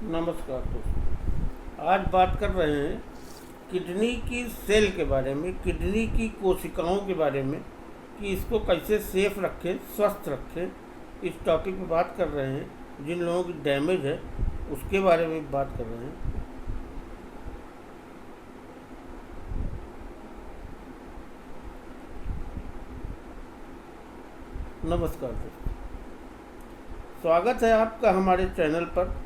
नमस्कार दोस्तों। आज बात कर रहे हैं किडनी की सेल के बारे में, किडनी की कोशिकाओं के बारे में कि इसको कैसे सेफ रखें, स्वस्थ रखें। इस टॉपिक पे बात कर रहे हैं। जिन लोगों की डैमेज है उसके बारे में बात कर रहे हैं। नमस्कार दोस्तों, स्वागत है आपका हमारे चैनल पर।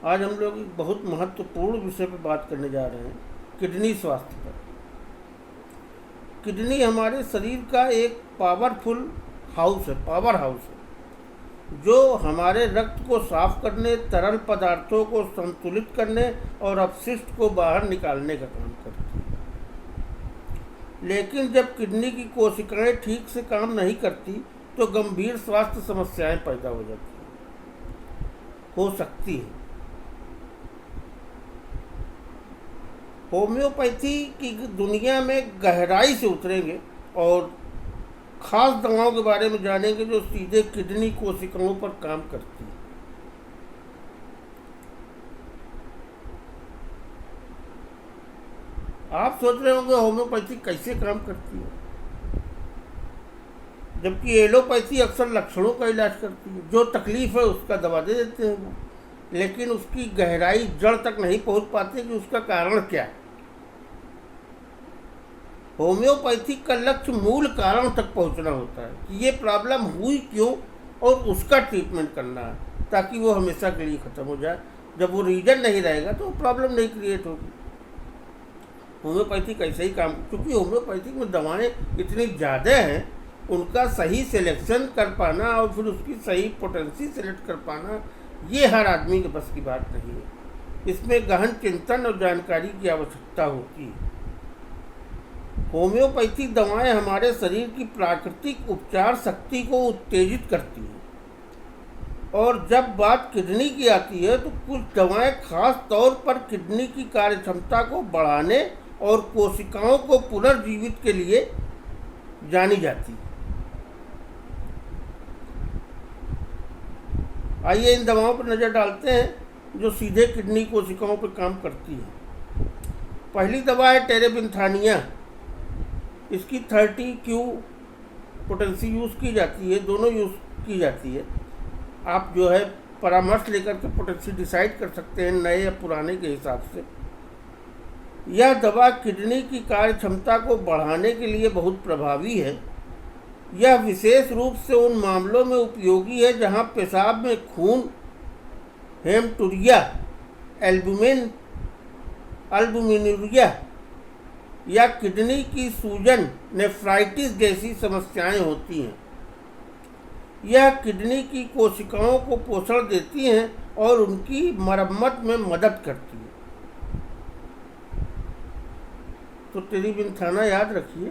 आज हम लोग एक बहुत महत्वपूर्ण विषय पर बात करने जा रहे हैं, किडनी स्वास्थ्य पर। किडनी हमारे शरीर का एक पावरफुल हाउस है, पावर हाउस है, जो हमारे रक्त को साफ करने, तरल पदार्थों को संतुलित करने और अपशिष्ट को बाहर निकालने का काम करती है। लेकिन जब किडनी की कोशिकाएं ठीक से काम नहीं करती तो गंभीर स्वास्थ्य समस्याएं पैदा हो जाती हैं, हो सकती हैं। होम्योपैथी की दुनिया में गहराई से उतरेंगे और खास दवाओं के बारे में जानेंगे जो सीधे किडनी कोशिकाओं पर काम करती हैं। आप सोच रहे होंगे होम्योपैथी कैसे काम करती है, जबकि एलोपैथी अक्सर लक्षणों का इलाज करती है। जो तकलीफ है उसका दवा दे देते हैं वो, लेकिन उसकी गहराई जड़ तक नहीं पहुंच पाते कि उसका कारण क्या है। होम्योपैथी का लक्ष्य मूल कारण तक पहुंचना होता है कि ये प्रॉब्लम हुई क्यों और उसका ट्रीटमेंट करना है, ताकि वो हमेशा के लिए ख़त्म हो जाए। जब वो रीजन नहीं रहेगा तो प्रॉब्लम नहीं क्रिएट होगी। होम्योपैथी कैसे ही काम, क्योंकि होम्योपैथिक में दवाएं इतनी ज़्यादा हैं, उनका सही सिलेक्शन कर पाना और फिर उसकी सही पोटेंसी सेलेक्ट कर पाना, ये हर आदमी के बस की बात नहीं है। इसमें गहन चिंतन और जानकारी की आवश्यकता होती है। होम्योपैथिक दवाएं हमारे शरीर की प्राकृतिक उपचार शक्ति को उत्तेजित करती हैं, और जब बात किडनी की आती है तो कुछ दवाएं खास तौर पर किडनी की कार्यक्षमता को बढ़ाने और कोशिकाओं को पुनर्जीवित के लिए जानी जाती है। आइए इन दवाओं पर नज़र डालते हैं जो सीधे किडनी कोशिकाओं पर काम करती है। पहली दवा है टेरेबिंथानिया। इसकी 30Q पोटेंसी यूज़ की जाती है, दोनों यूज़ की जाती है। आप जो है परामर्श लेकर के पोटेंसी डिसाइड कर सकते हैं नए या पुराने के हिसाब से। यह दवा किडनी की कार्य क्षमता को बढ़ाने के लिए बहुत प्रभावी है। यह विशेष रूप से उन मामलों में उपयोगी है जहां पेशाब में खून, हेमटूरिया, अल्बुमिनुरिया या किडनी की सूजन, नेफ्राइटिस जैसी समस्याएं होती हैं। यह किडनी की कोशिकाओं को पोषण देती हैं और उनकी मरम्मत में मदद करती है। तो टेरेबिंथाना याद रखिए।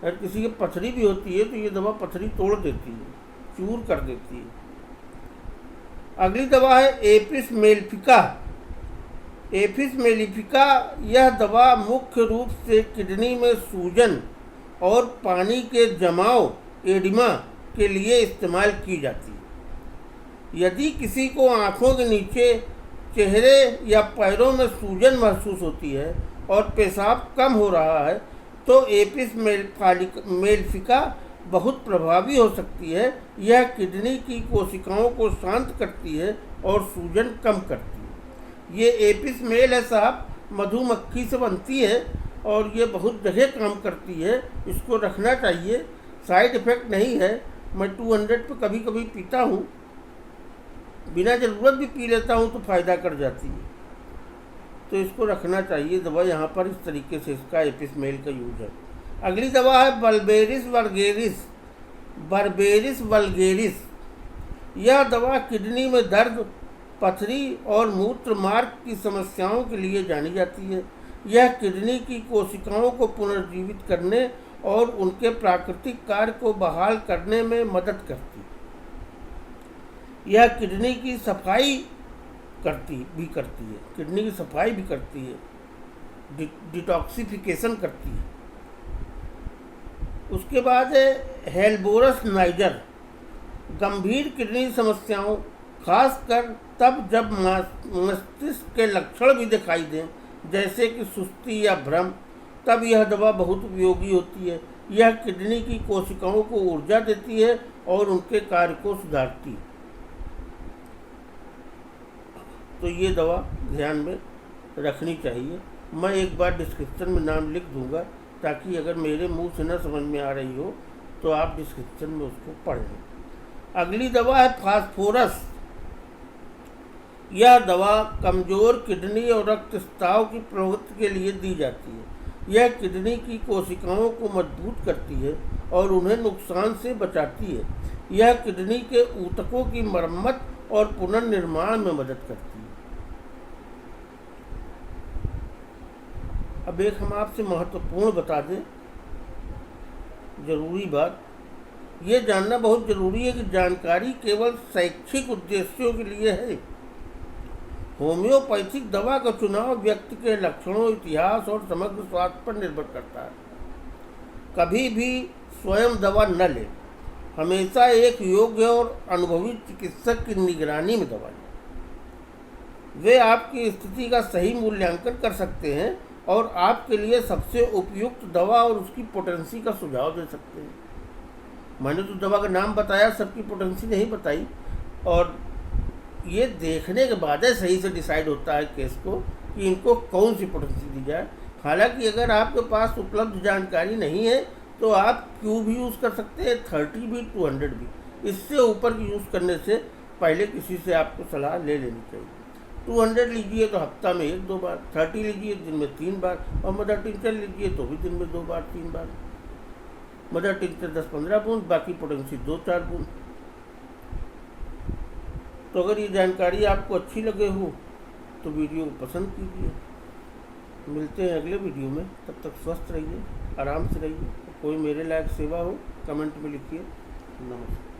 अगर किसी की पथरी भी होती है तो ये दवा पथरी तोड़ देती है, चूर कर देती है। अगली दवा है एपिस मेलिफिका। एपिस मेलिफिका यह दवा मुख्य रूप से किडनी में सूजन और पानी के जमाव, एडिमा के लिए इस्तेमाल की जाती है। यदि किसी को आँखों के नीचे, चेहरे या पैरों में सूजन महसूस होती है और पेशाब कम हो रहा है तो एपिस मेलिफिका बहुत प्रभावी हो सकती है। यह किडनी की कोशिकाओं को शांत करती है और सूजन कम करती है। ये एपिस मेल है साहब, मधुमक्खी से बनती है और ये बहुत जगह काम करती है। इसको रखना चाहिए, साइड इफ़ेक्ट नहीं है। मैं 200 पे कभी कभी पीता हूँ, बिना ज़रूरत भी पी लेता हूँ तो फ़ायदा कर जाती है। तो इसको रखना चाहिए दवा। यहाँ पर इस तरीके से इसका एपिस मेल का यूज है। अगली दवा है बर्बेरिस वल्गेरिस। यह दवा किडनी में दर्द, पथरी और मूत्र मार्ग की समस्याओं के लिए जानी जाती है। यह किडनी की कोशिकाओं को पुनर्जीवित करने और उनके प्राकृतिक कार्य को बहाल करने में मदद करती है। यह किडनी की सफाई करती है, किडनी की सफाई भी करती है, डिटॉक्सिफिकेशन करती है। उसके बाद है हेल्बोरस नाइजर। गंभीर किडनी समस्याओं खासकर तब जब मस्तिष्क के लक्षण भी दिखाई दें, जैसे कि सुस्ती या भ्रम, तब यह दवा बहुत उपयोगी होती है। यह किडनी की कोशिकाओं को ऊर्जा देती है और उनके कार्य को सुधारती है। तो ये दवा ध्यान में रखनी चाहिए। मैं एक बार डिस्क्रिप्शन में नाम लिख दूंगा, ताकि अगर मेरे मुंह से न समझ में आ रही हो तो आप डिस्क्रिप्शन में उसको पढ़ लें। अगली दवा है फास्फोरस। यह दवा कमजोर किडनी और रक्तस्राव की प्रवृत्ति के लिए दी जाती है। यह किडनी की कोशिकाओं को मजबूत करती है और उन्हें नुकसान से बचाती है। यह किडनी के ऊतकों की मरम्मत और पुनर्निर्माण में मदद करती है। अब एक हम आपसे महत्वपूर्ण बता दें, जरूरी बात, ये जानना बहुत जरूरी है कि जानकारी केवल शैक्षिक उद्देश्यों के लिए है। होम्योपैथिक दवा का चुनाव व्यक्ति के लक्षणों, इतिहास और समग्र स्वास्थ्य पर निर्भर करता है। कभी भी स्वयं दवा न लें। हमेशा एक योग्य और अनुभवी चिकित्सक की निगरानी में दवा लें। वे आपकी स्थिति का सही मूल्यांकन कर सकते हैं और आपके लिए सबसे उपयुक्त दवा और उसकी पोटेंसी का सुझाव दे सकते हैं। मैंने तो दवा का नाम बताया, सबकी पोटेंसी नहीं बताई, और ये देखने के बाद सही से डिसाइड होता है केस को कि इनको कौन सी पोटेंसी दी जाए। हालांकि अगर आपके पास उपलब्ध जानकारी नहीं है तो आप क्यू भी यूज़ कर सकते हैं, 30 भी, 200 भी। इससे ऊपर की यूज़ करने से पहले किसी से आपको सलाह ले लेनी चाहिए। 200 लीजिए तो हफ्ता में 1-2 बार, 30 लीजिए दिन में 3 बार, और मदर टिंचर लीजिए तो भी दिन में 2 बार 3 बार। मदर टिंचर 10-15 बूंद, बाकी पोटेंसी 2-4 बूंद। तो अगर ये जानकारी आपको अच्छी लगे हो तो वीडियो को पसंद कीजिए। मिलते हैं अगले वीडियो में, तब तक स्वस्थ रहिए, आराम से रहिए। कोई मेरे लायक सेवा हो कमेंट में लिखिए। नमस्कार।